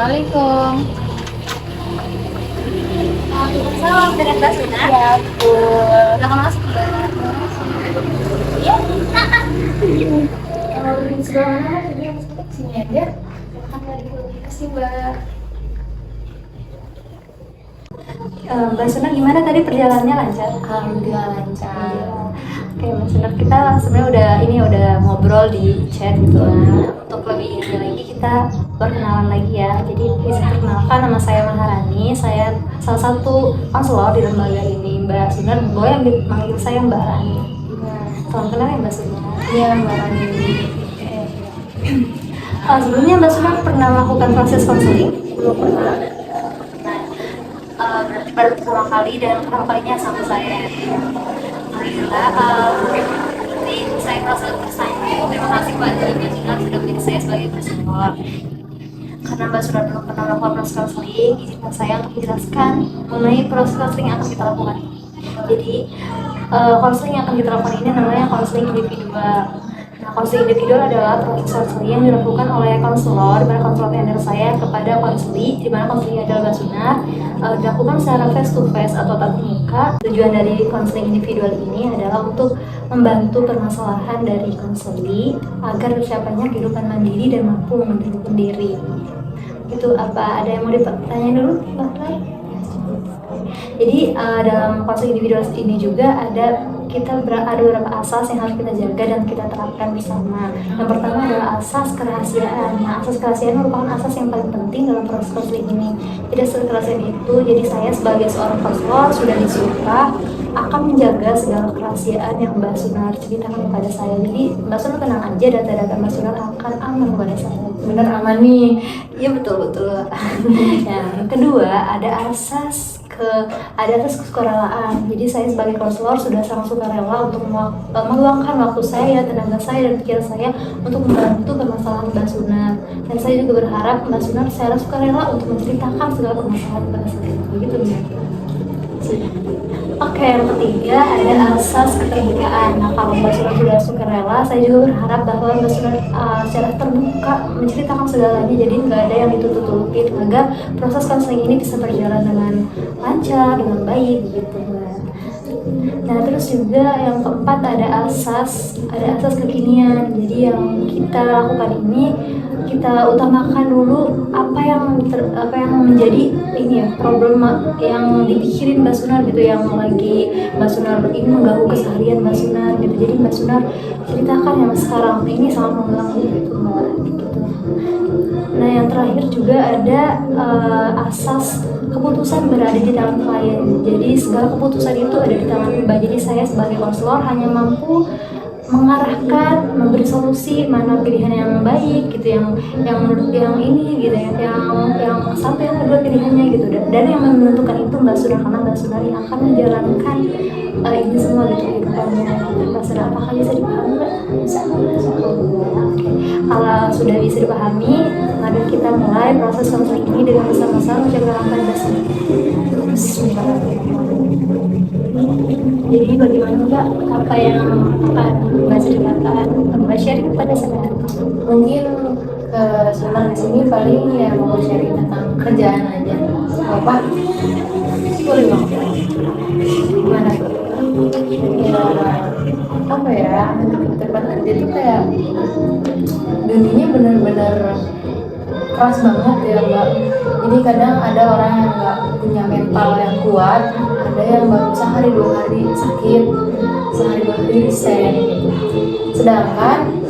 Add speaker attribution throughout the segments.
Speaker 1: Assalamualaikum.
Speaker 2: Salam dengan Mbak Suna.
Speaker 1: Ya, betul.
Speaker 2: Silakan masuk Mbak. Iya. Kalau di sebelah mana? Jadi yang sini aja. Silakan Mbak, kasih Mbak. Mbak Suna gimana tadi perjalanannya lancar?
Speaker 1: Alhamdulillah lancar.
Speaker 2: Oke Mbak Suna, kita sebenarnya udah ngobrol di chat gitu. Untuk lebih ini lagi kita perkenalan lagi ya. Jadi bisa perkenalkan, nama saya Maharani. Saya salah satu konselor di lembaga ini. Mbak Suna boleh manggil saya Mbak Rani. Salam kenal ya Mbak Suna.
Speaker 1: Iya, Mbak Rani.
Speaker 2: Sebelumnya Mbak Suna pernah melakukan proses konseling?
Speaker 1: Belum pernah.
Speaker 2: Berarti baru pertama kali dan pertama kalinya sama saya. Alhamdulillah, jadi saya merasa terima kasih kepada Mbak Suna sudah menjadi saya sebagai konselor. Karena Mbak Suna belum pernah melakukan proses konseling, izinkan saya untuk menjelaskan mengenai proses konseling yang akan kita lakukan. Jadi konseling yang akan kita lakukan ini namanya konseling individual. Nah, konseling individual adalah proses konseling yang dilakukan oleh konselor, di mana konselor tender saya kepada konseli, di mana konseli adalah Mbak Suna, dilakukan secara face to face atau tatap muka. Tujuan dari konseling individual ini adalah untuk membantu permasalahan dari konseli agar tercapainya kehidupan mandiri dan mampu memandiri diri. Itu apa? Ada yang mau ditanya dulu, Mbak Rai? Jadi dalam konseling individual ini juga ada beberapa asas yang harus kita jaga dan kita terapkan bersama. Yang pertama adalah asas kerahasiaan. Nah, asas kerahasiaan merupakan asas yang paling penting dalam proses konseling ini. Jadi asas kerahasiaan itu, jadi saya sebagai seorang konselor sudah disuruh akan menjaga segala kerahasiaan yang Mbak Sunar ceritakan kepada saya. Jadi Mbak Sunar tenang aja, data-data Mbak Sunar akan aman kepada saya.
Speaker 1: Bener aman nih.
Speaker 2: Iya betul. Yang kedua ada asas kesukarelaan. Jadi saya sebagai konselor sudah sangat sukarela untuk meluangkan waktu saya, tenaga saya, dan pikiran saya untuk membantu permasalahan Mbak Sunar. Dan saya juga berharap Mbak Sunar secara sukarela untuk menceritakan segala permasalahan kepada saya. Begitu Mbak. Oke, yang ketiga ada asas keterbukaan. Nah, kalau Mbak Sunar sudah sukarela, saya juga berharap bahwa Mbak Sunar secara terbuka menceritakan segalanya, jadi nggak ada yang ditutup-tutupin, agar proses konseling ini bisa berjalan dengan lancar, dengan baik, begitu Mbak. Nah, terus juga yang keempat ada asas kekinian. Jadi yang kita lakukan ini kita utamakan dulu apa yang menjadi ini ya, problem yang dipikirin Mbak Sunar gitu, yang lagi Mbak Sunar ini mengganggu keseharian Mbak Sunar gitu. Jadi Mbak Sunar ceritakan yang sekarang ini sangat mengganggu gitu Mbak gitu. Nah, yang terakhir juga ada asas keputusan berada di tangan klien. Jadi segala keputusan itu ada di tangan Mbak. Jadi saya sebagai konselor hanya mampu mengarahkan, memberi solusi mana pilihan yang baik gitu, yang menurut yang ini gitu ya, yang satu yang kedua pilihannya gitu, dan yang menentukan itu Mbak Sunar, karena Mbak Sunar yang akan menjalankan ini semua gitu kehidupannya. Mbak Sunar, apakah bisa dipahami Mbak? Bisa. Oke. Kalau sudah bisa dipahami, mari kita mulai proses konseling ini dengan bersama-sama menjalankan Mbak Sunar. Jadi bagaimana Mbak, apa yang akan Mbak ceritakan, Mbak sharing kepada saya?
Speaker 1: Mungkin ke Sunar di sini paling ya mau sharing tentang kerjaan aja. Bapak boleh bang? Gimana tuh? Ya, apa ya? Tempat kerja tuh kayak dunianya bener-bener keras banget ya Mbak. Jadi kadang ada orang yang nggak punya mental yang kuat, ada yang baru sehari dua hari sakit, sehari dua hari resign gitu. Sedangkan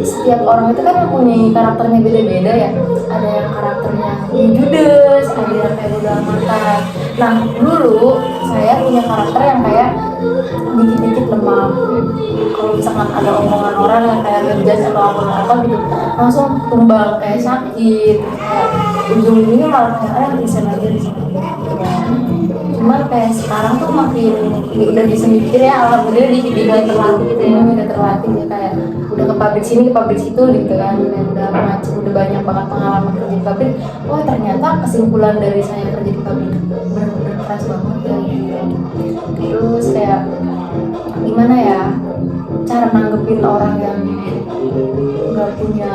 Speaker 1: setiap orang itu kan mempunyai karakternya beda-beda ya. Ada yang karakternya judes, ada yang kayak udah mantap. Nah dulu saya punya karakter yang kayak dikit-dikit lemah. Kalau misalkan ada omongan orang yang kayak ngejudge atau apa gitu, langsung tumbal kayak sakit. Kayak ujung-ujungnya malah kayak bisa lagi di sini. Cuman kayak sekarang tuh makin udah bisa mikir ya, alhamdulillah dikit-dikit terlatih gitu ya, udah terlatih ya, kayak udah ke pabrik sini ke pabrik situ gitu kan, udah banyak banget pengalaman kerja di pabrik. Oh ternyata kesimpulan dari saya kerja di pabrik benar-benar keras banget ya gitu. Terus kayak gimana ya cara nanggepin orang yang nggak punya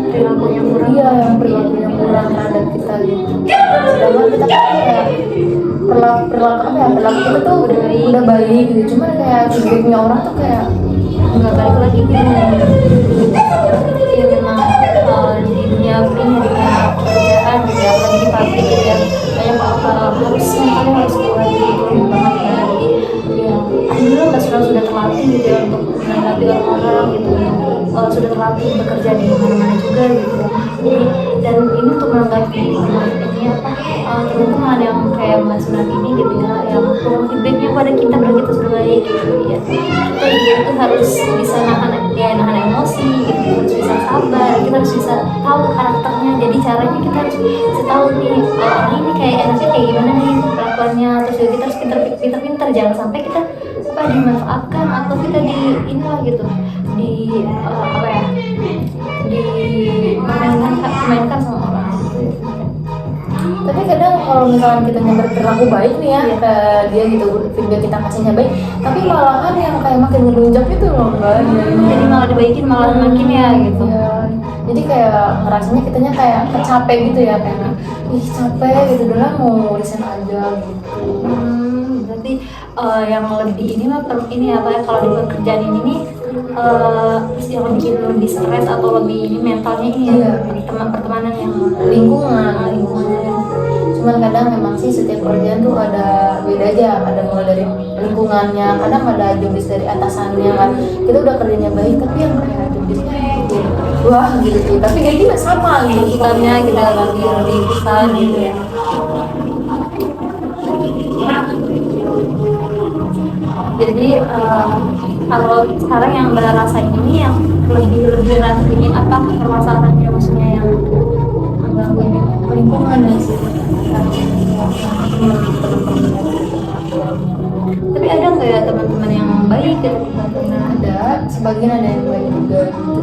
Speaker 2: perilakunya kurang.
Speaker 1: Iya, yang perilakunya kurang terhadap kita gitu. Sedangkan kita kan kayak perilaku apa ya, perilaku kita tuh udah baik gitu, cuman kayak feedbacknya orang tuh kayak
Speaker 2: Nggak balik lagi gitu. Ya memang di dunia ini, di dunia pekerjaan gitu ya, apalagi di pabrik gitu ya, banyak harus mentalnya harus kuat gitu banget ya. Jadi ya alhamdulillah Mbak sudah terlatih gitu ya untuk menghadapi orang-orang gitu, sudah terlatih bekerja di mana-mana juga gitu. Jadi dan ini untuk menanggapi ini apa teman-teman yang kayak Mbak Sunan ini gitu ya, yang feedbacknya pada kita berarti kita sudah baik gitu ya, kita juga itu harus bisa nahan emosi gitu, harus bisa sabar, kita harus bisa tahu karakternya. Jadi caranya kita harus bisa tahu nih orang ini kayak enaknya kayak gimana nih kelakuannya, terus juga kita harus pinter-pinter jangan sampai kita apa dimanfaatkan atau kita di inilah gitu di apa ya dimainkan sama orang.
Speaker 1: tapi kadang kalau misalkan kita berperilaku baik nih ya ke dia gitu, feedback kita kasihnya baik, tapi malahan yang kayak makin ngelunjak itu loh Mbak.
Speaker 2: Jadi malah dibaikin malah makin ya gitu.
Speaker 1: Iya. Jadi kayak ngerasanya kitanya kayak kecapek gitu ya, kayak ih capek gitu, udah lah mau resign aja gitu.
Speaker 2: Berarti yang lebih ini mah ini apa ya, kalau di pekerjaan ini nih yang bikin lebih stres atau lebih ini mentalnya ini ya, teman pertemanan yang
Speaker 1: lingkungan. Cuman kadang memang sih setiap kerjaan tuh ada beda aja, ada mulai dari lingkungannya, kadang ada jobis dari atasannya kan, kita udah kerjanya baik tapi yang kayak jobisnya gitu, wah gitu, tapi gajinya sama gitu,
Speaker 2: tuntutannya kita lebih besar gitu ya. Jadi kalau sekarang yang Mbak rasain ini yang lebih rasain apa permasalahannya, maksudnya yang mengganggu ini
Speaker 1: lingkungan ya sih.
Speaker 2: Tapi ada nggak ya teman-teman yang baik gitu?
Speaker 1: Ada, sebagian ada yang baik juga gitu.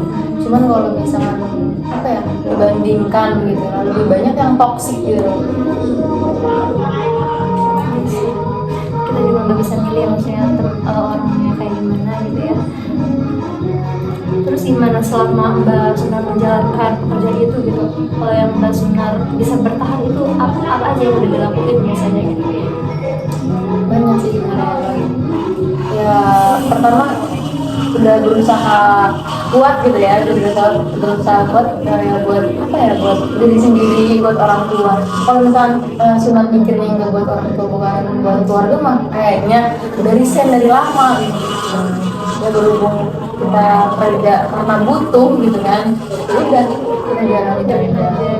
Speaker 1: Cuman kalau misalkan apa ya, dibandingkan gitu, lebih banyak yang toksik gitu.
Speaker 2: Kita juga nggak bisa milih maksudnya orangnya kayak gimana gitu ya. Terus gimana selama Mbak Sunar menjalankan pekerjaan itu gitu, kalau yang Mbak Sunar bisa bertahan itu apa aja yang udah dilakuin biasanya gitu?
Speaker 1: Banyak sih sebenarnya. Ya pertama udah berusaha kuat gitu ya, berusaha kuat ya, buat apa ya, buat diri sendiri, buat orang tua. Kalau misalkan Sunat mikirnya nggak buat orang tua, bukan buat keluarga mah kayaknya udah resign dari lama gitu. Ya berhubung kita kerja karena butuh gitu kan, ya udah kita jalanin aja.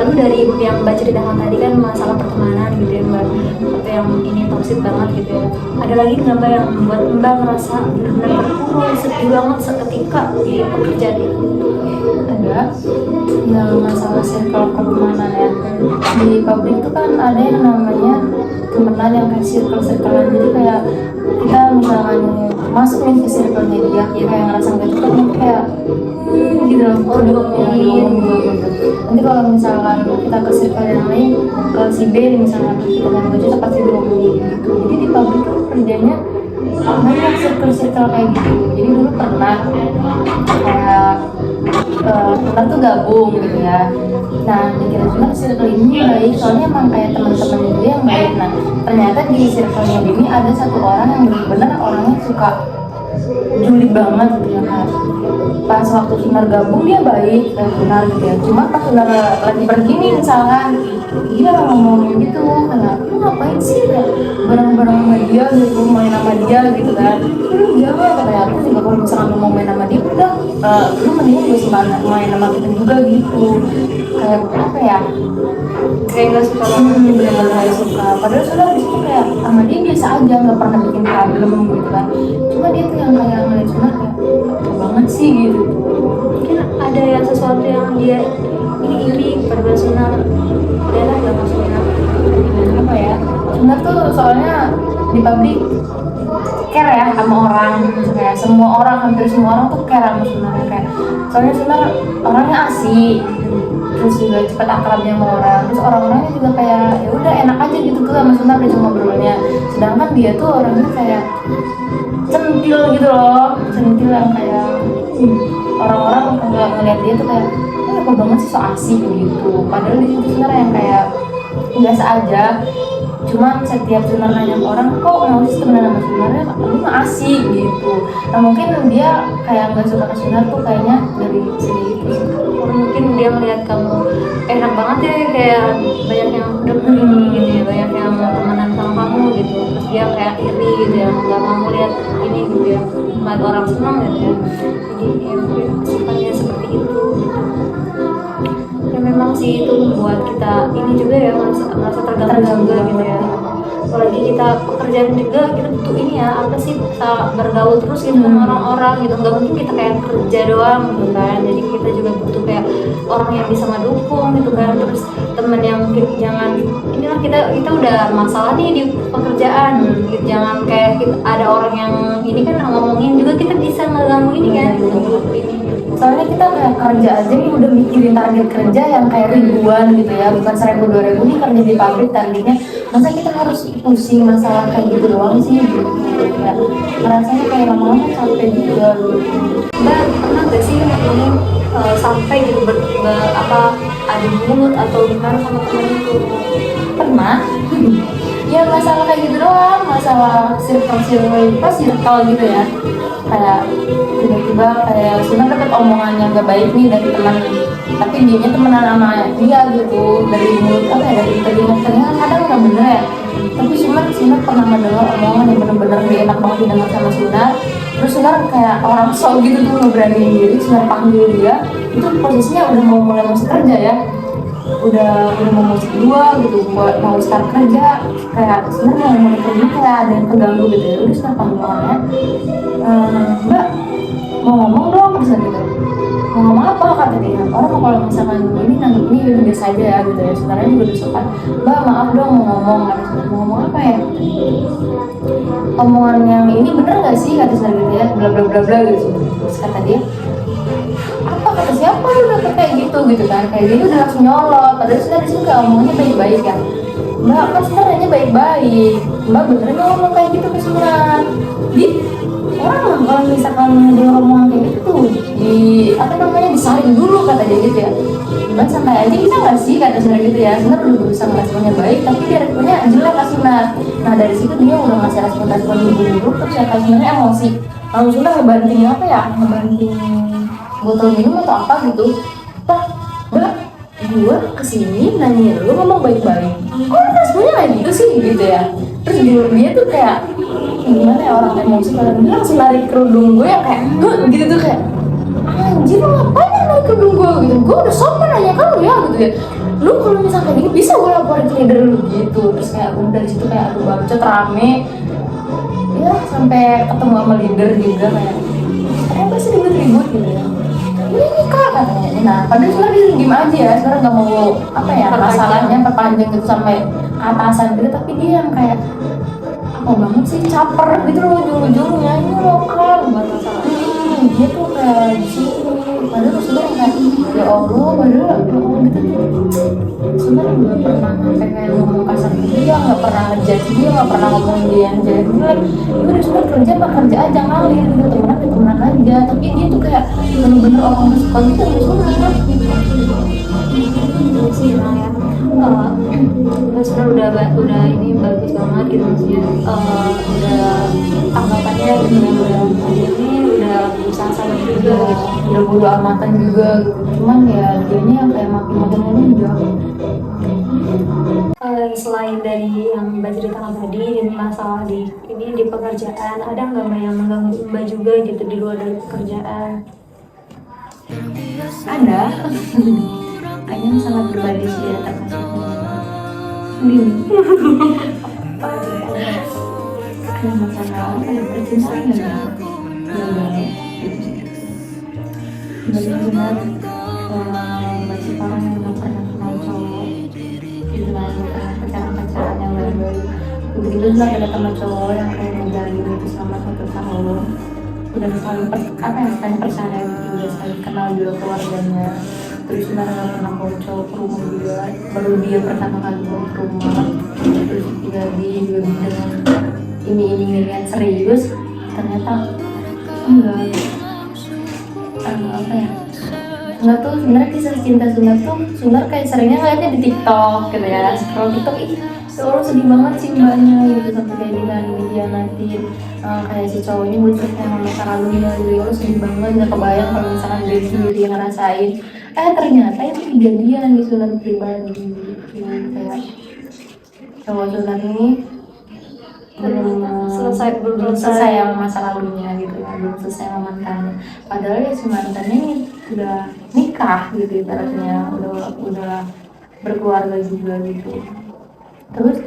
Speaker 2: Lalu dari yang Mbak ceritakan tadi kan masalah pertemanan gitu ya Mbak, atau yang ini toksik banget gitu ya, ada lagi nggak Mbak yang membuat Mbak ngerasa benar-benar terpuruk, sedih banget seketika di pekerjaan itu?
Speaker 1: Ada yang masalah circle pertemanan ya, di pabrik itu kan ada yang namanya temenan yang kayak circle-circlean, jadi kayak kita misalkan masuk nih ke circle-nya dia, kayak ngerasa nggak cocok nih, kayak gitu loh, oh diomongin gitu. Nanti kalau misalkan kita ke circle yang lain, ke si B misalkan kita yang nggak cocok pasti diomongin gitu. Jadi di pabrik tuh kerjanya banyak circle-circle kayak gitu. Jadi dulu pernah kayak kita tuh gabung gitu ya. Nah dikira cuma circle ini baik, soalnya emang kayak teman-temannya dia yang baik. Nah ternyata di circle-nya ini ada satu orang yang benar-benar orangnya suka julid banget gitu ya kan. Pas waktu Sunar gabung dia baik dan benar gitu ya, cuma pas Sunar lagi pergi nih misalkan, dia ngomongin gitu kayak lu ngapain sih ya bareng-bareng sama dia gitu, main sama dia gitu kan, lu jangan, kayak aku juga kalau misalkan lu mau main sama dia udah lu mendingan gak usah main sama kita juga gitu, kayak apa ya,
Speaker 2: Kayak nggak suka
Speaker 1: bener-bener gak suka. Padahal Sunar disitu kayak sama dia biasa aja, nggak pernah bikin problem gitu kan, cuma dia tuh yang kayak ngeliat Sunar kayak apa banget sih gitu.
Speaker 2: mungkin ada yang sesuatu yang dia ini iri pada Mbak Sunar, ada lah nggak maksudnya
Speaker 1: Apa ya, Sunar tuh soalnya di pabrik care ya sama orang, kayak semua orang, hampir semua orang tuh care sama Sunar, kayak soalnya Sunar orangnya asik, terus juga cepat akrabnya sama orang, terus orang-orangnya juga kayak ya udah enak aja gitu tuh sama Sunar di semua ngobrolnya. Sedangkan dia tuh orangnya kayak centil gitu loh, centil yang kayak orang-orang ngeliat dia tuh kayak apa banget sih so asik gitu, padahal di situ sebenarnya yang kayak biasa aja. Cuman setiap Sunar nanya ke orang, kok mau sih temenan sama Sunarnya, ini mah asik gitu. Nah mungkin dia kayak nggak suka ke Sunar tuh kayaknya dari segi itu sih.
Speaker 2: Mungkin dia melihat kamu enak banget ya, kayak banyak yang deket ini gitu ya, banyak yang temenan sama kamu gitu, terus dia kayak iri gitu ya, nggak mau lihat ini gitu ya, melihat orang senang gitu ya. Jadi ya mungkin sifatnya seperti itu gitu. Ya memang sih itu membuat kita ini juga ya, merasa terganggu juga gitu ya. Apalagi kita pekerjaan juga, kita butuh ini ya, apa sih, bisa bergaul terus gitu sama orang-orang gitu, nggak mungkin kita kayak kerja doang gitu kan. Jadi kita juga butuh kayak orang yang bisa mendukung gitu kan, terus temen yang mungkin jangan inilah, kita udah masalah nih di pekerjaan gitu, jangan kayak ada orang yang ini kan ngomongin juga, kita bisa ngeganggu ini kan gitu, ini.
Speaker 1: Soalnya kita kayak kerja aja nih udah mikirin target kerja yang kayak ribuan gitu ya, bukan 1.000 2.000 nih kerja di pabrik targetnya. Masa kita harus pusing masalah kayak gitu doang sih gitu ya. Rasanya kayak lama-lama capek juga gitu.
Speaker 2: Mbak pernah gak sih ini sampai gitu adu mulut atau gimana sama temen itu?
Speaker 1: Pernah ya masalah kayak gitu doang, masalah circle gitu ya, kayak tiba-tiba kayak sebenarnya dapat omongan yang gak baik nih dari teman, tapi dianya temenan sama dia gitu, dari mulut apa ya, dari telinga kadang nggak bener ya, tapi Sunar pernah mendengar omongan yang bener-bener gak enak banget didengar sama Sunar. Terus Sunar kayak orang sok gitu tuh ngeberaniin diri, Sunar panggil dia, itu posisinya udah mau mulai masuk kerja ya, udah mau masuk dua gitu, buat mau start kerja, kayak sebenarnya mau mulai kerja kayak ada yang terganggu gitu ya. Udah Sunar panggil orangnya, Mbak mau ngomong dong bisa gitu, mau ngomong apa kata dia. Orang kalau misalkan ini nanggep ini udah biasa aja ya gitu ya, sebenarnya juga udah sopan. Mbak maaf dong mau ngomong, kata Sunar. Mau ngomong apa ya, omongan yang ini bener gak sih kata Sunar gitu ya, bla bla bla bla gitu. Terus kata dia, apa kata siapa lu dapet kayak gitu kan, kayak gitu udah langsung nyolot, padahal Sunar disitu kayak omongannya baik-baik ya. Mbak kan Sunar nanya baik-baik, Mbak bener gak ngomong kayak gitu ke Sunar? Di orang kalau misalkan dia ngomong kayak gitu di apa namanya disaring dulu kata dia gitu ya. Mbak santai aja bisa nggak sih kata Sunar gitu ya. Sunar udah berusaha ngeresponnya baik tapi dia responnya jelek ke Sunar. Nah dari situ dia udah ngasih respon buruk, terus ya Sunar emosi. Lalu Sunar ngebanting apa ya, ngebanting botol minum atau apa gitu. Mbak gue kesini nanya lu ngomong baik-baik, kok responnya kayak gitu sih gitu ya. Terus dia tuh kayak gimana ya, orang emosi kadang dia langsung narik kerudung gue yang kayak gitu tuh, kayak anjir lu ngapain narik kerudung gue gitu, gue udah sopan nanya kamu ya gitu ya, lu kalau misalnya kayak gini bisa gue laporin ke leader lu gitu. Terus kayak gue dari situ kayak aduh bacot rame ya, sampai ketemu sama leader juga kayak pasti ribut-ribut gitu ya. Ini kak katanya, nah padahal sebenarnya dia diem aja ya, sebenarnya nggak mau apa ya masalahnya perpanjang gitu sampai atasan gitu, tapi dia yang kayak apa banget sih, caper gitu loh ujung-ujungnya, ini lokal buat masalah dia tuh kayak di sini, padahal sebenarnya kayak ya Allah, padahal gitu sebenarnya nggak pernah kayak ngomong kasar ke dia, nggak pernah ngejudge dia, nggak pernah ngomong dia yang jelek-jelek. Itu dia sebenarnya kerja apa kerja aja ngalir gitu, temenan aja, tapi dia tuh kayak bener-bener orang suka gitu sebenarnya.
Speaker 2: Itu sih emang ya, sebenarnya udah ini bagus banget gitu, maksudnya udah tanggapannya gitu ya, udah ini udah berusaha sabar juga gitu.
Speaker 1: Udah bodo amatan juga gitu, cuman ya dianya yang kayak makin menunjuk.
Speaker 2: Selain dari yang Mbak ceritakan tadi, ini masalah di pekerjaan, ada nggak Mbak yang mengganggu Mbak juga gitu di luar dari pekerjaan?
Speaker 1: Ada kayaknya sangat pribadi sih ya, ini ada masalah percintaan ya, benar-benar masih orang yang nggak pernah kenal cowok gitu lah, pacaran yang baru-baru begitu juga ada teman cowok yang kayak ngejalin itu selama 1 tahun, udah saling saling percaya gitu, udah saling kenal juga keluarganya. Terus Sunar nggak pernah bawa cowok ke rumah juga, baru dia pertama kali bawa ke rumah, terus dia juga dengan ini serius, ternyata enggak apa ya, Sunar tuh sebenarnya kisah cinta Sunar kayak seringnya ngeliatnya di TikTok gitu ya, scroll TikTok, ih ya Allah sedih banget sih mbaknya gitu, sampai kayak dikhianatin. Kayak si cowoknya butuh sama masa lalunya gitu, ya Allah sedih banget, nggak kebayang kalau misalkan dia sendiri yang ngerasain. Ternyata itu kejadian di Sunar pribadi gitu. Kayak cowok Sunar ini belum selesai sama masa lalunya gitu ya, belum selesai sama mantannya, padahal ya si mantannya ini udah nikah gitu ibaratnya, udah berkeluarga juga gitu. Terus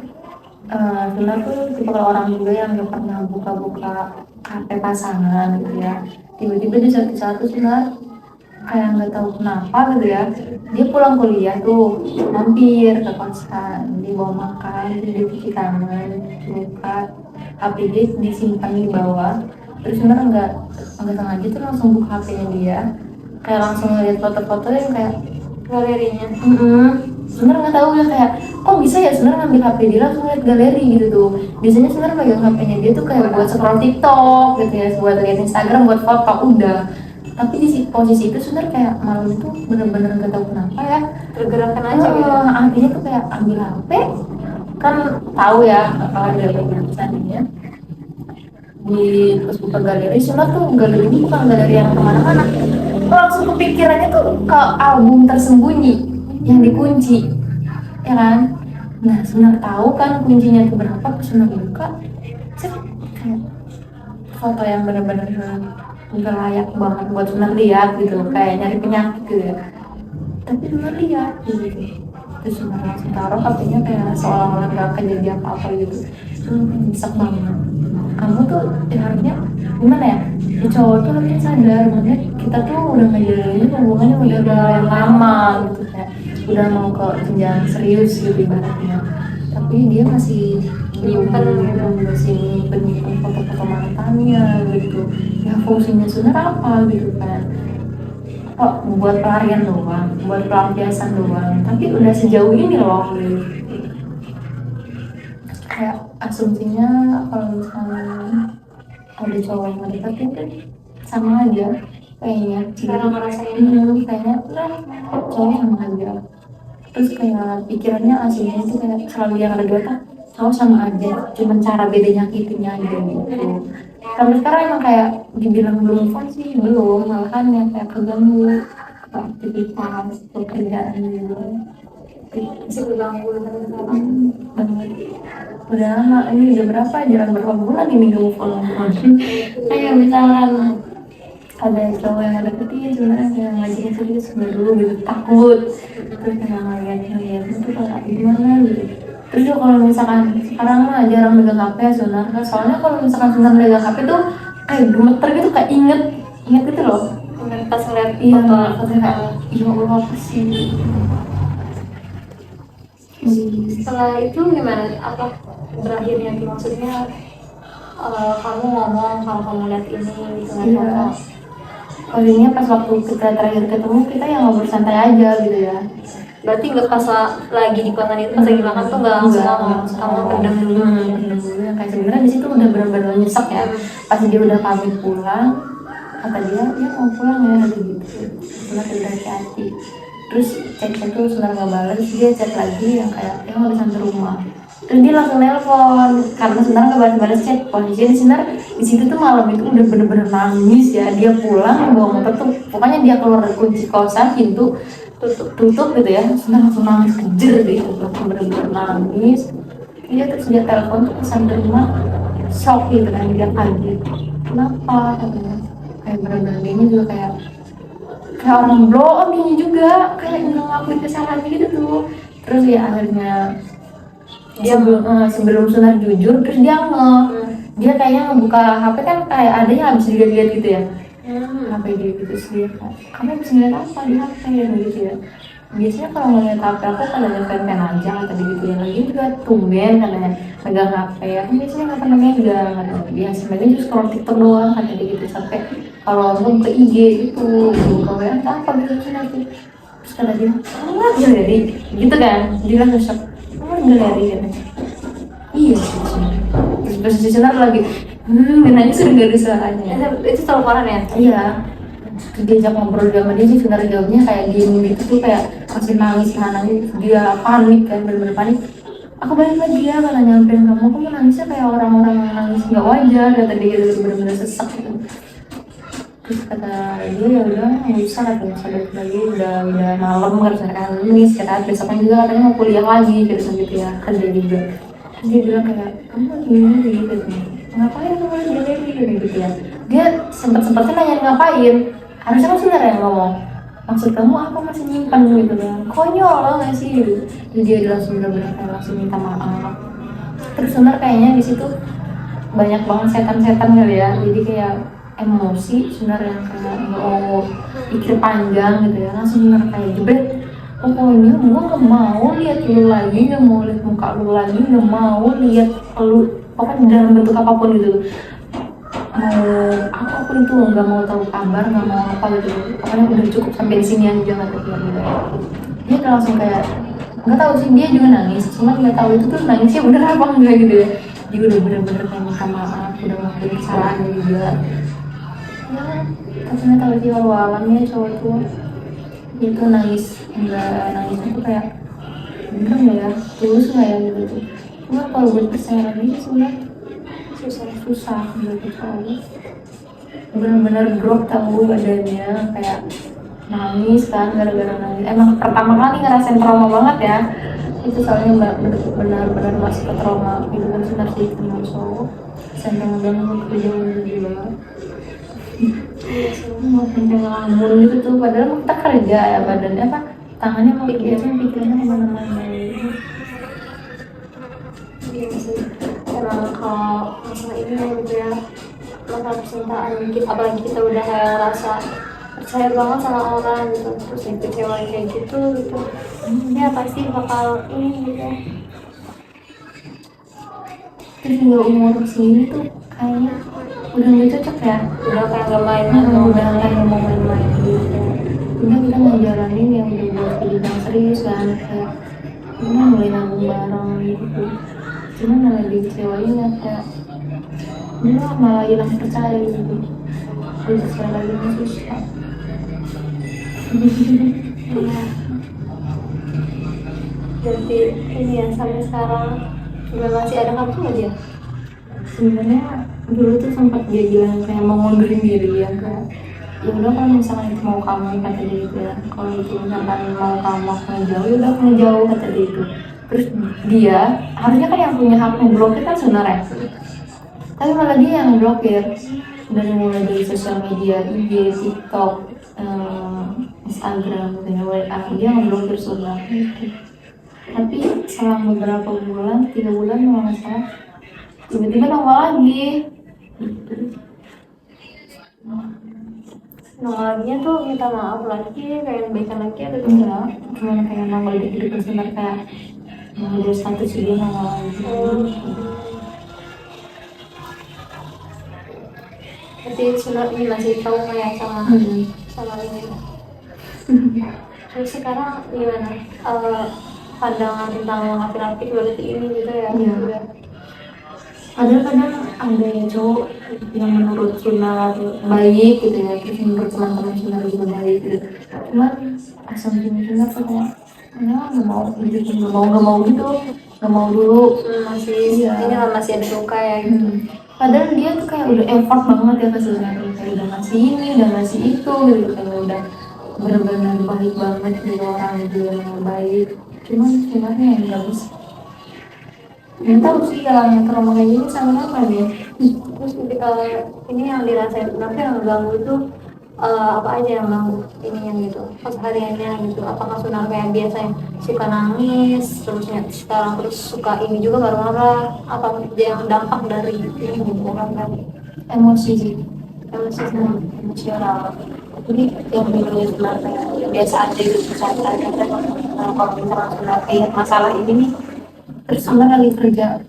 Speaker 1: Sunar tuh tipe orang juga yang gak pernah buka-buka HP pasangan gitu ya. Tiba-tiba di suatu saat tuh Sunar kayak nggak tahu kenapa gitu ya, dia pulang kuliah tuh mampir ke kosan, dia bawa makan, dia cuci tangan, buka HP dia disimpan di bawah. Terus Sunar nggak sengaja tuh langsung buka HP-nya dia, kayak langsung ngeliat foto-foto yang kayak
Speaker 2: galerinya.
Speaker 1: Sunar nggak tahu ya, kayak kok bisa ya Sunar ngambil HP dia langsung lihat galeri gitu tuh. Biasanya Sunar pegang HP-nya dia tuh kayak buat scroll TikTok gitu ya, buat lihat Instagram, buat foto udah. Tapi di posisi itu Sunar kayak malam itu bener-bener nggak tahu kenapa ya,
Speaker 2: Tergerakkan aja gitu.
Speaker 1: Artinya tuh kayak ambil HP, kan tahu ya kalau dia pegang seandainya di terus buka galeri. Sunar tuh galeri ini bukan galeri yang kemana-mana, langsung kepikirannya tuh ke album tersembunyi yang dikunci ya kan. Nah Sunar tahu kan kuncinya itu berapa, pas Sunar buka kayak foto yang benar-benar nggak layak banget buat Sunar lihat gitu, kayak nyari penyakit gitu ya, tapi Sunar lihat gitu. Terus Sunar langsung taruh HP-nya kayak seolah-olah nggak kejadian apa-apa gitu. Nyesek banget. Kamu tuh harusnya gimana ya, di cowok tuh harusnya sadar, maksudnya kita tuh udah ngejalanin hubungannya udah lama gitu, kayak udah mau ke jenjang serius gitu ibaratnya, tapi dia masih nyimpen foto-foto mantannya gitu. Ya fungsinya Sunar apa gitu kan, buat pelarian doang, buat pelampiasan doang, tapi udah sejauh ini loh gitu. Kayak asumsinya kalau misalnya ada cowok yang ngedeketin kan sama aja kayaknya,
Speaker 2: Cara ngerasain
Speaker 1: kayaknya cowok sama aja. Terus kayak pikirannya aslinya tuh kayak selalu yang ada dua tak cowok sama aja, cuman cara beda nyakitinnya aja gitu. Sampai sekarang emang kayak dibilang belum move on sih belum, malahan ya kayak keganggu aktivitas pekerjaan gitu.
Speaker 2: masih berganggu dengan sekarang.
Speaker 1: Banget. Udah lama, ini udah berapa, jalan berapa bulan ini gak move on. Kayak misalkan ada cowok yang deketin sebenarnya kayak ngajakin serius nggak dulu gitu, takut. Terus kayak ngeliat itu kayak gimana gitu. Terus juga kalau misalkan sekarang mah jarang megang HP ya Sunar, soalnya kalau misalkan Sunar megang HP tuh kayak gemeter gitu, kayak inget gitu loh.
Speaker 2: Pas ngeliat
Speaker 1: Foto kayak ya Allah apa sih.
Speaker 2: setelah itu gimana, apa berakhirnya tuh, maksudnya kamu ngomong kalau kamu lihat ini gitu kan?
Speaker 1: Iya. Kalinya pas waktu kita terakhir ketemu kita yang ngobrol santai aja gitu ya.
Speaker 2: Berarti nggak pas lagi di konten itu, pas lagi makan tuh nggak langsung ngomong, kamu pendam dulu.
Speaker 1: Yang kayak sebenarnya di situ udah benar-benar nyesek ya. Pas dia udah pamit pulang, kata dia mau pulang ya gitu. Sunar udah hati-hati. Terus chat-chat tuh Sunar nggak balas, dia chat lagi yang kayak mau sampai rumah. Terus dia langsung nelpon karena Sunar nggak balas chat. Posisinya di Sunar di situ tuh malam itu udah bener-bener nangis ya. Dia pulang bawa motor tuh, pokoknya dia keluar dari kunci kosan, pintu tutup gitu ya. Sunar langsung nangis kejer gitu, bener-bener nangis. Dia terus dia telepon tuh sampai rumah, shock gitu kan, dia kaget. Kenapa katanya? Kayak bener-bener dia juga kayak orang blow dia juga kayak nggak ngakuin kesalahannya gitu tuh. Terus ya akhirnya dia sebelum Sunar jujur, terus dia kayaknya ngebuka HP kan kayak ada yang habis dilihat-lihat gitu ya, HP dia gitu. Terus dia kayak, kamu bisa ngeliat apa di HP ya gitu ya. Biasanya kalau ngeliat HP aku kan ada pen aja tadi gitu ya, lagi juga tumben katanya megang HP ya, kan biasanya nggak pernah megang katanya, biasa megang just scroll TikTok doang kan tadi gitu, sampai kalau nonton ke IG gitu, ke WA apa gitu nanti. Terus kata dia, kamu lihat galeri gitu kan, dia langsung shock, kamu galeri ya? Iya sih. Terus posisi Sunar lagi nangis udah gak ada suaranya.
Speaker 2: Itu teleponan ya?
Speaker 1: Iya. diajak ngobrol sama dia sih sebenarnya jawabnya kayak gini gitu tuh, kayak masih nangis dia panik kan, bener-bener panik. Aku balik lagi ya, kalau nyamperin kamu nangisnya kayak orang-orang yang nangis nggak wajar, kata dia gitu, bener-bener sesak gitu. Terus kata dia ya udah nggak usah, katanya balik lagi, udah malam harus nangis, kata besoknya juga katanya mau kuliah lagi gitu ya, kerja juga. Dia bilang kayak kamu lagi ini gitu, ngapain kamu lagi gitu ya. Dia sempet-sempetnya nanya ngapain, harusnya kan saudara yang ngomong maksud kamu apa, masih nyimpan gitu kan, konyol lah nggak sih gitu. Jadi dia langsung bener-bener kayak langsung minta maaf. Terus sebenarnya kayaknya di situ banyak banget setan-setan kali ya, jadi kayak emosi sebenarnya, kayak mau pikir panjang gitu ya, langsung bener kayak jebret, pokoknya gue gak mau lihat lu lagi, gak mau lihat muka lu lagi, gak mau lihat lu pokoknya dalam bentuk apapun gitu, mau apapun itu, nggak mau tahu kabar, nggak mau apa gitu, pokoknya udah cukup sampai di sini aja, nggak tahu gitu. Dia langsung kayak nggak tahu sih, dia juga nangis, cuma nggak tahu itu tuh nangisnya bener apa enggak gitu ya. Dia udah bener-bener kayak minta maaf, udah ngakuin kesalahan juga ya. Tapi nggak tahu sih walau alamnya cowok tuh dia tuh nangis, nggak nangis itu kayak bener nggak ya, tulus nggak ya gitu tuh. Cuma kalau buat percaya lagi sebenarnya susah gitu, soalnya benar-benar drop tahu badannya, kayak nangis kan gara-gara nangis. Emang pertama kali ngerasain trauma banget ya itu, soalnya benar-benar masuk ke trauma kehidupan sebentar sih kenal cowok sampai ngelamun kerjaan juga, mau sampai ngelamun gitu tuh, padahal kita kerja ya, badannya apa tangannya mau pikirannya kemana-mana gitu.
Speaker 2: Iya sih, emang kalau masalah ini gitu ya, masalah percintaan mungkin, apalagi kita udah kayak ngerasa percaya banget sama orang gitu, terus yang kecewa kayak gitu ya pasti bakal ini gitu.
Speaker 1: Terus juga umur segini tuh kayaknya udah nggak cocok ya,
Speaker 2: Udah kayak gak main
Speaker 1: udah kayak mau main-main gitu. Udah kita ngejalanin yang udah buat kehidupan serius kan, kayak kita mulai nabung bareng gitu, cuma malah dikecewain ya, kayak dia malah hilang percaya gitu. Terus sekali lagi susah.
Speaker 2: Iya. Jadi ini ya sampai sekarang udah masih ada kamu aja.
Speaker 1: Sebenarnya dulu tuh sempat dia bilang kayak mau ngundurin diri ya, kayak ya udah kalau misalkan itu mau kamu, kata dia gitu ya, kalau itu misalkan mau kamu ngejauh ya udah ngejauh, kata dia itu. Terus dia harusnya kan yang punya hak ngeblokir kan sebenarnya, tapi malah dia yang blokir dari mulai dari sosial media, IG, TikTok, Instagram gitu ya, WA, dia ngeblokir sebenarnya. Tapi selang beberapa bulan, 3 bulan kalau nggak salah, tiba-tiba nongol lagi gitu.
Speaker 2: Nongolnya tuh minta maaf lagi, kayak baikan lagi atau
Speaker 1: Enggak, cuma kayak nongol di kehidupan sebentar, kayak nongol status dia nongol lagi.
Speaker 2: Berarti sunat ini masih tahu kayak sama sama ini. Terus sekarang gimana? Pandangan tentang laki-laki berarti ini gitu ya?
Speaker 1: Iya.
Speaker 2: Udah.
Speaker 1: Padahal kadang ada ya cowok yang menurut Sunar baik gitu ya, terus menurut teman-teman Sunar juga baik gitu. Cuman asumsinya Sunar tuh kayak nggak mau gitu, nggak mau gitu, nggak mau dulu.
Speaker 2: Masih
Speaker 1: Iya.
Speaker 2: ini lah, masih ada luka ya gitu.
Speaker 1: Padahal dia tuh kayak udah effort banget ya ke Sunar, kayak udah ngasih ini, udah ngasih itu gitu, kayak udah benar-benar baik banget gitu, orang juga yang baik. Cuman sebenarnya yang nggak bisa. Nggak tahu sih kalau yang trauma kayak gini sama apa nih.
Speaker 2: Terus ini yang dirasain kenapa yang ganggu itu apa aja yang ganggu ininya gitu kesehariannya gitu, apakah Sunar kayak biasa yang suka nangis terusnya sekarang terus suka ini juga marah-marah, apa yang dampak dari ini bukan kan
Speaker 1: Emosi sih,
Speaker 2: emosi sama
Speaker 1: emosional. Jadi yang dulunya Sunar kayak biasa aja gitu, santai aja. Kalau misalnya Sunar kayak masalah ini nih, terus Sunar lagi kerja,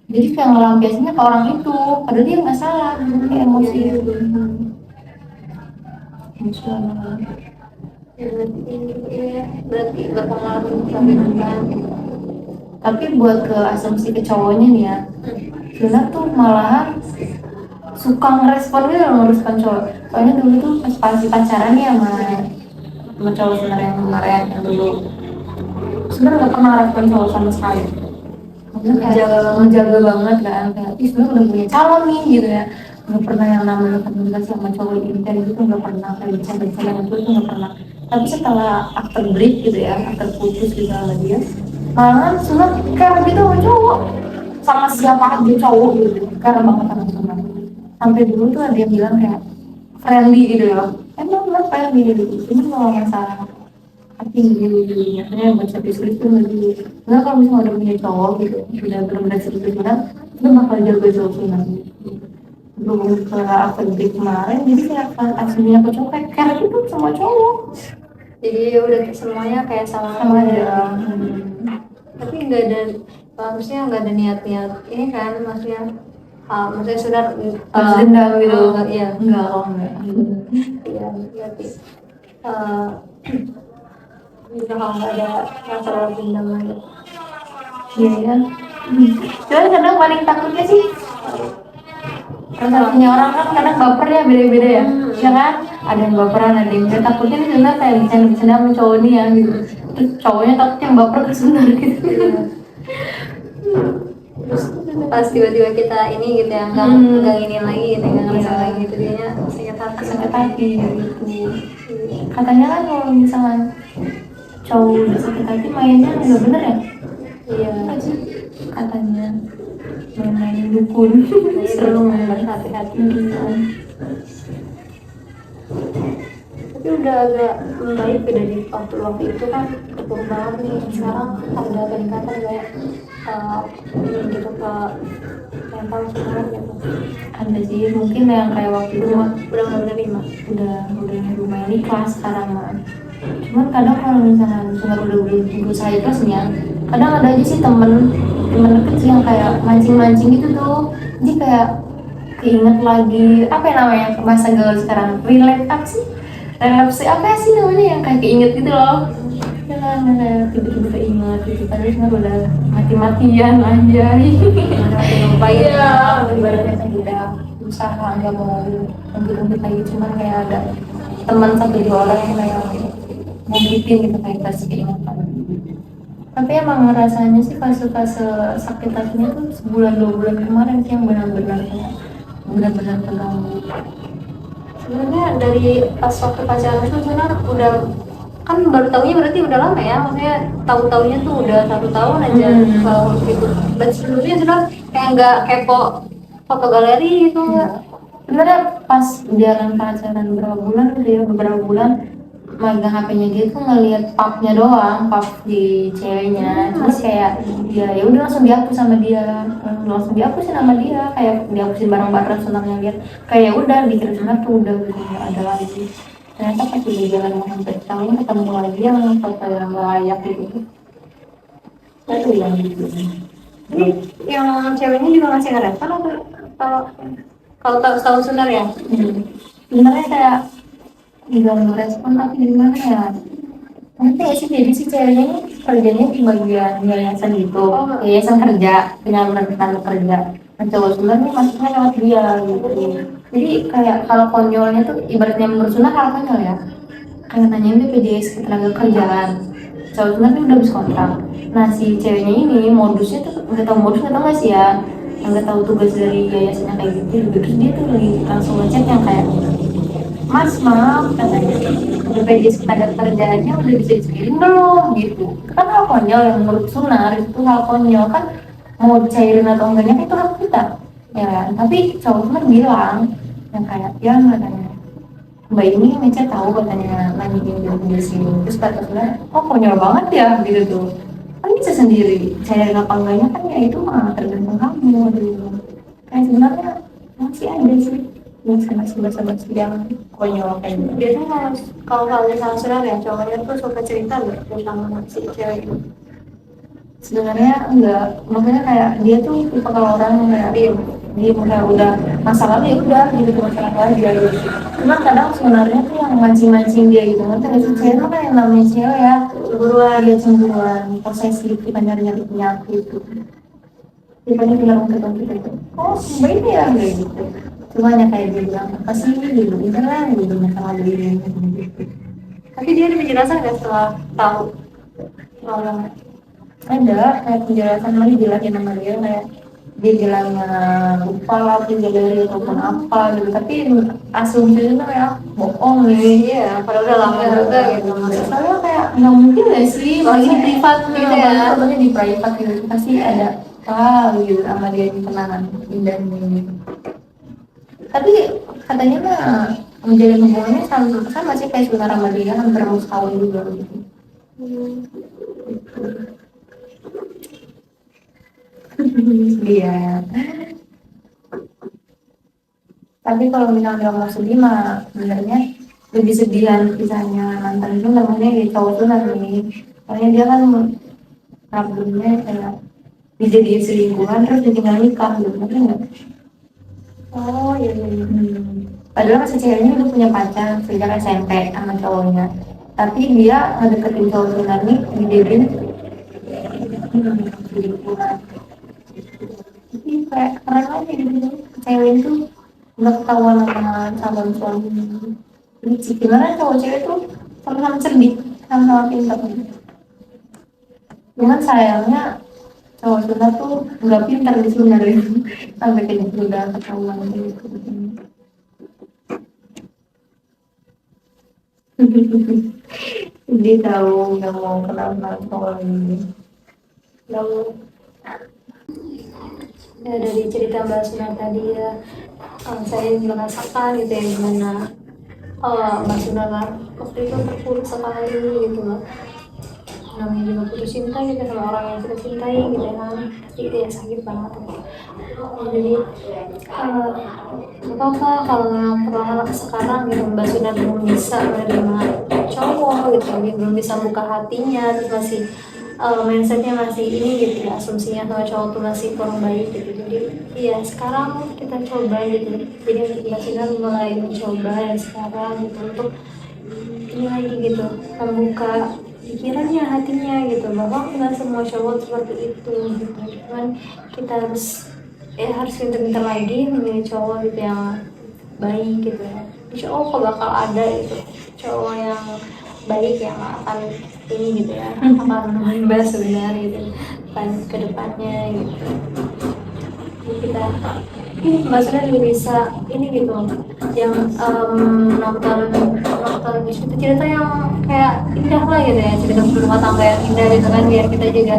Speaker 1: jadi kayak ngelampiasinnya ke orang itu, padahal dia nggak salah, kayak emosi gitu. Emosional.
Speaker 2: berarti berpengaruh sampai depan.
Speaker 1: Tapi buat ke asumsi ke cowoknya nih ya, Sunar tuh malahan suka ngerespon gitu loh, ngerespon cowok. Soalnya dulu tuh pas masih pacaran ya sama cowok sebenarnya yang kemarin yang dulu sebenarnya nggak pernah respon cowok sama sekali. Maksudnya kayak menjaga banget kan, kayak ih sebenarnya udah punya calon nih gitu ya, nggak pernah yang namanya komunikasi sama cowok intens gitu, nggak pernah kayak bercanda-bercanda sama cowok itu nggak pernah. Tapi setelah after break gitu ya, after putus gitu sama dia, malah sebenarnya care gitu sama cowok, sama siapa aja cowok gitu, care banget sama cowok. Sampai dulu tuh ada yang bilang kayak friendly gitu ya, emang bener friendly gitu, ini kalau masalah hati gitu, nyatanya baca tulis tuh lagi. Nah kalau misalnya udah punya cowok gitu, sudah benar-benar serius bilang, itu bakal jaga cowok nanti. Belum ke after break kemarin, jadi kayak aslinya aku cowok kayak care gitu sama cowok.
Speaker 2: Jadi udah semuanya kayak sama
Speaker 1: Aja.
Speaker 2: Tapi nggak ada, maksudnya nggak ada niat-niat ini kan, maksudnya sudah
Speaker 1: Dendam gitu.
Speaker 2: iya
Speaker 1: Enggak, enggak.
Speaker 2: iya berarti juga kalau nggak ada masalah dendam lagi.
Speaker 1: Iya ya. Cuman kadang paling takutnya sih punya orang kan kadang baper ya, beda-beda ya. Ya kan? Ada yang baperan, ada yang enggak. Takutnya nih sebenarnya kayak bercanda-bercanda sama cowok nih ya gitu. Terus cowoknya takutnya yang baper ke sebenarnya gitu.
Speaker 2: Terus pas tiba-tiba kita ini gitu ya nggak ini lagi gitu, nggak ngerasa lagi gitu, dianya sakit hati
Speaker 1: gitu. Katanya kan kalau misalkan cowok udah sakit hati mainnya nggak bener ya?
Speaker 2: iya
Speaker 1: Apa sih? Katanya main-main dukun.
Speaker 2: seru main hati-hati. Tapi udah agak membaik dari waktu itu kan cukup banget nih. Sekarang ada peningkatan kayak ini gitu ke mental semua gitu.
Speaker 1: Ada sih mungkin yang kayak waktu itu mah
Speaker 2: Udah nggak menerima.
Speaker 1: udah lumayan ikhlas sekarang mah. Cuman kadang kalau misalnya udah berusaha ikhlasnya, kadang ada aja sih temen deket sih yang kayak mancing-mancing gitu tuh. Jadi kayak keinget lagi apa ya namanya bahasa gaul sekarang, relate apa sih? Relapse apa sih namanya yang kayak keinget gitu loh. Ya kan, tiba-tiba keinget gitu, padahal sebenarnya udah mati-matian aja.
Speaker 2: Lupa
Speaker 1: Iya, ibaratnya kan udah usaha nggak mau lanjut lagi, cuman kayak ada teman satu dua orang yang kayak mau bikin gitu kayak kasih keingetan. Tapi emang rasanya sih fase-fase sakit hatinya tuh sebulan dua bulan kemarin sih yang benar-benar terganggu.
Speaker 2: sebenarnya dari pas waktu pacaran itu sebenarnya udah kan baru tahunya berarti udah lama ya, maksudnya tahu-tahunya tuh udah 1 tahun aja kalau gitu. Berarti sebelumnya sudah kayak nggak kepo foto galeri gitu nggak?
Speaker 1: Sebenarnya pas jalan pacaran berapa bulan gitu ya, beberapa bulan megang HP-nya dia tuh ngeliat pubnya doang, pub di ceweknya. Terus kayak ya udah langsung dihapus sama dia, langsung dihapusin sama dia, kayak dihapusin barang-barang senangnya dia. Kayak ya udah dikira sunat tuh udah gitu nggak ada lagi. Ternyata pas udah jalan mau sampai tahun ketemu lagi yang foto yang nggak layak gitu. Itu yang gitu.
Speaker 2: Ini yang ceweknya juga masih ngerespon atau kalau kalau tahu sebenarnya?
Speaker 1: Sebenarnya kayak juga ngerespon tapi gimana ya, nanti ya sih jadi si ceweknya ini kerjanya di bagian yayasan gitu, yayasan kerja penyaluran kerja. Nah cowok sebenarnya masuknya lewat dia gitu, jadi kayak kalau konyolnya tuh ibaratnya menurut Sunda hal konyol ya, kayak nanyain BPJS ketenaga kerjaan, cowok sebenarnya udah habis kontrak. Nah si ceweknya ini modusnya tuh nggak tahu modus nggak tahu nggak sih ya, nggak tahu tugas dari yayasannya kayak gitu. Terus dia tuh lagi langsung ngechat yang kayak, Mas, maaf, katanya BPJS ketenaga kerjaannya udah bisa dicairin belum gitu. Kan hal konyol yang menurut Sunar itu hal konyol kan, mau dicairin atau enggaknya kan itu hak kita ya kan? Tapi cowok Sunar bilang yang kayak ya katanya Mbak ini ngechat tahu katanya nanyain BPJS ini. Terus kata Sunar, oh konyol banget ya gitu tuh, kan bisa sendiri cairin apa enggaknya kan ya itu mah tergantung kamu gitu. Kayak sebenarnya masih ada sih yang sama-sama yang konyol kayak gitu.
Speaker 2: Biasanya kalau misalnya saudara ya cowoknya tuh suka cerita nggak tentang si cewek itu?
Speaker 1: Sebenarnya enggak, makanya kayak dia tuh tipe kalau orang kayak dia kayak udah masalah ya udah gitu, masalah aja gitu. Cuman kadang sebenarnya tuh yang mancing-mancing dia gitu, ngerti nggak sih? Cewek tuh kan yang namanya cewek ya, cemburuan, dia cemburuan, posesif, kita nyari-nyari penyakit gitu. Tipenya bilang ke kita itu, oh mbak ini ya kayak gitu. Cuma ya kayak dia bilang apa sih gitu, beneran gitu masalah begini gitu.
Speaker 2: Tapi dia ada penjelasan nggak setelah tahu?
Speaker 1: Oh, ada kayak penjelasan lagi jelasin sama dia kayak dia bilangnya lupa lah penjelasan ataupun apa gitu, tapi asumsinya tuh kayak bohong nih.
Speaker 2: Iya, padahal udah lama juga gitu maksudnya.
Speaker 1: Soalnya kayak nggak mungkin gak sih, apalagi di privat
Speaker 2: Gitu ya.
Speaker 1: apalagi di privat gitu pasti ada gitu sama dia di kenangan indah ini. Tapi katanya mah menjalin hubungannya sama sih kayak saudara sama dia, hampir setahun juga gitu. Iya. Tapi kalau misalnya nggak mau sedih mah sebenarnya lebih sedihan kisahnya mantan itu namanya ya cowok tuh nih. Soalnya dia kan problemnya kayak dijadiin selingkuhan terus ditinggal nikah gitu, ngerti nggak?
Speaker 2: Oh iya iya.
Speaker 1: Padahal si ceweknya udah punya pacar sejak SMP sama cowoknya, tapi dia ngedeketin cowok tsunami dijadiin selingkuhan. Tapi kayak keren aja gitu, cewek itu nggak ketahuan sama calon suaminya. Ini sih gimana cowok cewek tuh sama-sama cerdik, sama-sama pintar. Cuman sayangnya cowok Sunda tuh nggak pintar di sebenarnya sampai kayak gitu udah ketahuan gitu. Dia tahu nggak mau kenal sama cowok ini.
Speaker 2: Lalu ya dari cerita Mbak Sunar tadi ya, saya merasakan gitu ya gimana Mbak Sunar waktu itu terpuruk sekali gitu loh. Namanya juga putus cinta gitu sama orang yang kita cintai gitu ya kan, pasti itu ya sakit banget. Jadi apa kalau yang pernah sekarang gitu Mbak Sunar belum bisa menerima cowok gitu, dia belum bisa buka hatinya, terus masih mindsetnya masih ini gitu ya, asumsinya sama cowok tuh masih kurang baik gitu. Jadi ya sekarang kita coba gitu, jadi Mbak Sunar mulai mencoba ya sekarang gitu untuk ini lagi gitu, membuka pikirannya, hatinya gitu, bahwa nggak semua cowok seperti itu gitu. Cuman kita harus pintar-pintar lagi memilih cowok gitu yang baik gitu ya. Insya Allah kok bakal ada gitu cowok yang baik yang akan ini gitu ya, akan membahas sebenarnya gitu kan ke depannya gitu. Jadi kita Mbak Sudah juga bisa ini gitu yang nonton cerita yang kayak indah lah gitu ya, cerita rumah tangga yang indah gitu kan, biar kita juga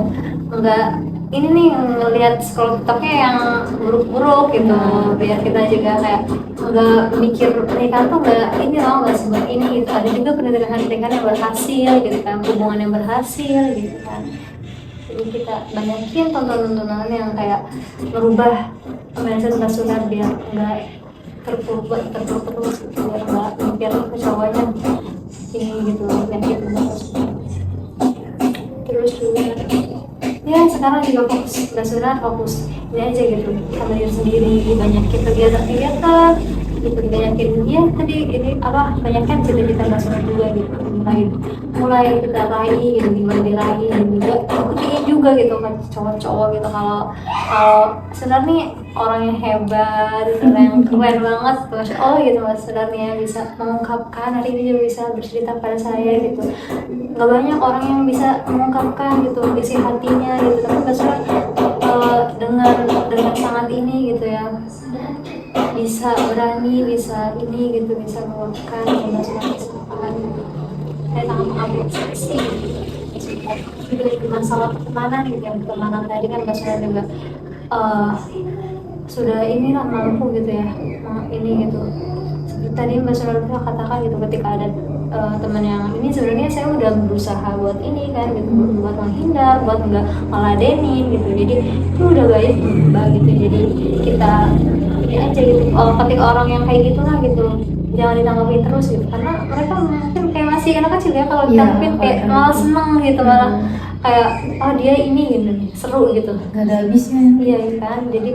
Speaker 2: enggak ini nih ngelihat scroll TikToknya yang buruk-buruk gitu, biar kita juga kayak enggak mikir pernikahan tuh enggak ini loh, enggak sebuah ini gitu. Ada juga pernikahan yang berhasil gitu kan, hubungan yang berhasil gitu kan. Jadi kita banyakin tontonan yang kayak merubah mindset Mbak Sunar biar enggak terpuruk terus gitu, biar enggak mikir ke cowoknya ini gitu, penyakit banget. Terus juga ya sekarang juga fokus Mbak Sunar, fokus ini aja gitu sama diri sendiri, banyakin kegiatan gitu, banyakin ya tadi ini apa, banyakin cita-cita Mbak Sunar juga gitu, mulai kita raih gitu, gimana diraih dan juga buktiin juga gitu kan cowok-cowok gitu kalau Sunar nih orang yang hebat gitu, orang yang keren banget tuh, Masya Allah gitu Mas Sunar nih ya, bisa mengungkapkan, hari ini juga bisa bercerita pada saya gitu. Gak banyak orang yang bisa mengungkapkan gitu isi hatinya gitu, tapi Mbak Sunar dengan sangat ini gitu ya, bisa berani, bisa ini gitu, bisa mengungkapkan Mbak Sunar kesempatan. Saya sangat mengapresiasi juga di masalah pertemanan gitu ya, pertemanan tadi kan Mbak Sunar juga sudah inilah mampu gitu ya, ini gitu. Seperti tadi Mbak Sunar katakan gitu, ketika ada teman yang ini sebenarnya saya udah berusaha buat ini kan gitu, buat menghindar, buat nggak ngeladenin gitu, jadi itu udah baik Mbak gitu. Jadi kita ini aja gitu, ketika orang yang kayak gitu lah gitu, jangan ditanggapin terus gitu, karena mereka mungkin kayak masih anak kecil ya, kalau ditanggapin kayak malah seneng gitu, malah kayak oh dia ini gitu seru gitu,
Speaker 1: nggak ada habisnya.
Speaker 2: iya kan. Jadi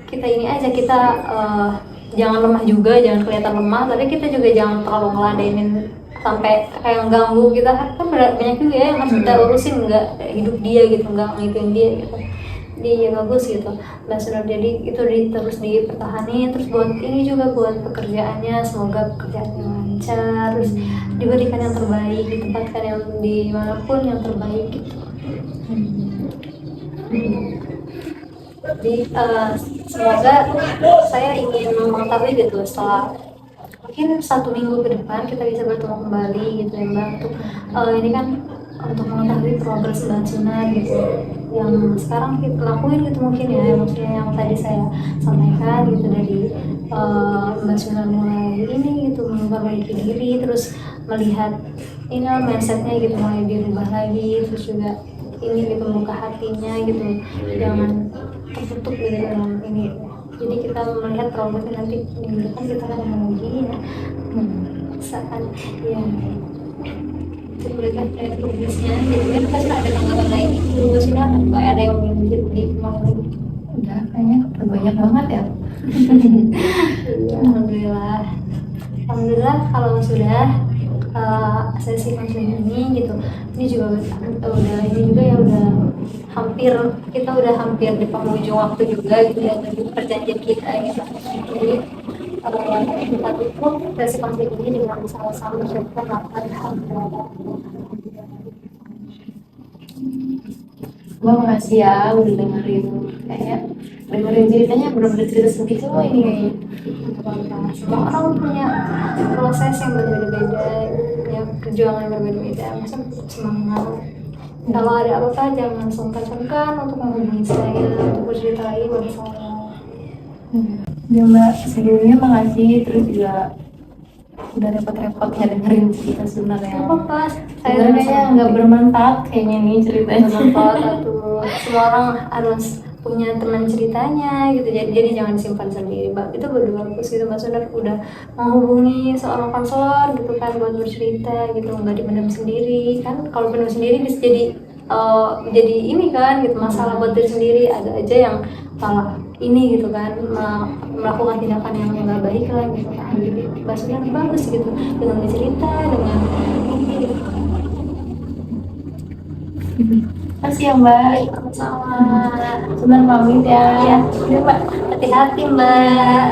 Speaker 2: kita ini aja, kita jangan lemah juga, jangan kelihatan lemah, tapi kita juga jangan terlalu ngeladenin sampai kayak ganggu kita kan, banyak juga ya yang harus kita urusin, nggak hidup dia gitu, nggak ngikutin dia gitu. dia bagus gitu Mbak Sunar, jadi itu terus dipertahankan, terus buat ini juga buat pekerjaannya, semoga pekerjaannya lancar, terus diberikan yang terbaik, ditempatkan yang dimanapun yang terbaik gitu. Jadi semoga saya ingin mengetahui gitu setelah mungkin 1 minggu ke depan kita bisa bertemu kembali gitu ya Mbak, untuk ini kan untuk mengetahui progres Mbak Sunar gitu yang sekarang kita lakuin gitu mungkin ya, maksudnya yang tadi saya sampaikan gitu dari Mbak Sunar mulai ini gitu memperbaiki diri, terus melihat ini mindsetnya gitu mulai dirubah lagi, terus juga ini gitu membuka hatinya gitu, jangan tertutup gitu dengan ini. Jadi kita melihat progresnya nanti minggu depan kita akan lagi ya saat ya memberikan progresnya. Jadi kan pasti ada tanggapan lain itu silakan Mbak, ada yang ingin jadi lagi.
Speaker 1: Udah kayaknya banyak banget ya.
Speaker 2: Alhamdulillah, alhamdulillah kalau sudah sesi konseling ini gitu, ini juga udah ini juga ya udah hampir, kita udah hampir di penghujung waktu juga gitu ya dari perjanjian kita gitu. Jadi kita tutup sesi konseling ini dengan sama-sama mengucapkan alhamdulillah.
Speaker 1: Gue makasih ya udah dengerin ceritanya, bener-bener cerita sedih semua ini kayaknya.
Speaker 2: Semua orang punya proses yang berbeda-beda, punya perjuangan yang berbeda-beda. Maksudnya semangat. Kalau ada apa-apa jangan sungkan-sungkan untuk menghubungi saya untuk bercerita lagi bersama.
Speaker 1: Ya Mbak, sebelumnya makasih, terus juga udah repot-repot ya dengerin cerita sebenarnya.
Speaker 2: Apa-apa, saya
Speaker 1: Sebenarnya nggak bermanfaat kayaknya nih ceritanya.
Speaker 2: bermanfaat atau semua orang harus punya teman ceritanya gitu, jadi jangan simpan sendiri Mbak, itu bagus gitu Mbak Sunar udah menghubungi seorang konselor gitu kan buat bercerita gitu, nggak dipendam sendiri kan. Kalau pendam sendiri bisa jadi ini kan gitu, masalah buat diri sendiri, ada aja yang malah ini gitu kan melakukan tindakan yang nggak baik lah gitu kan. Jadi Mbak Sunar bagus gitu dengan bercerita, dengan ini gitu.
Speaker 1: Makasih ya Mbak.
Speaker 2: Sama
Speaker 1: Sebentar pamit ya.
Speaker 2: ya Mbak, hati-hati Mbak.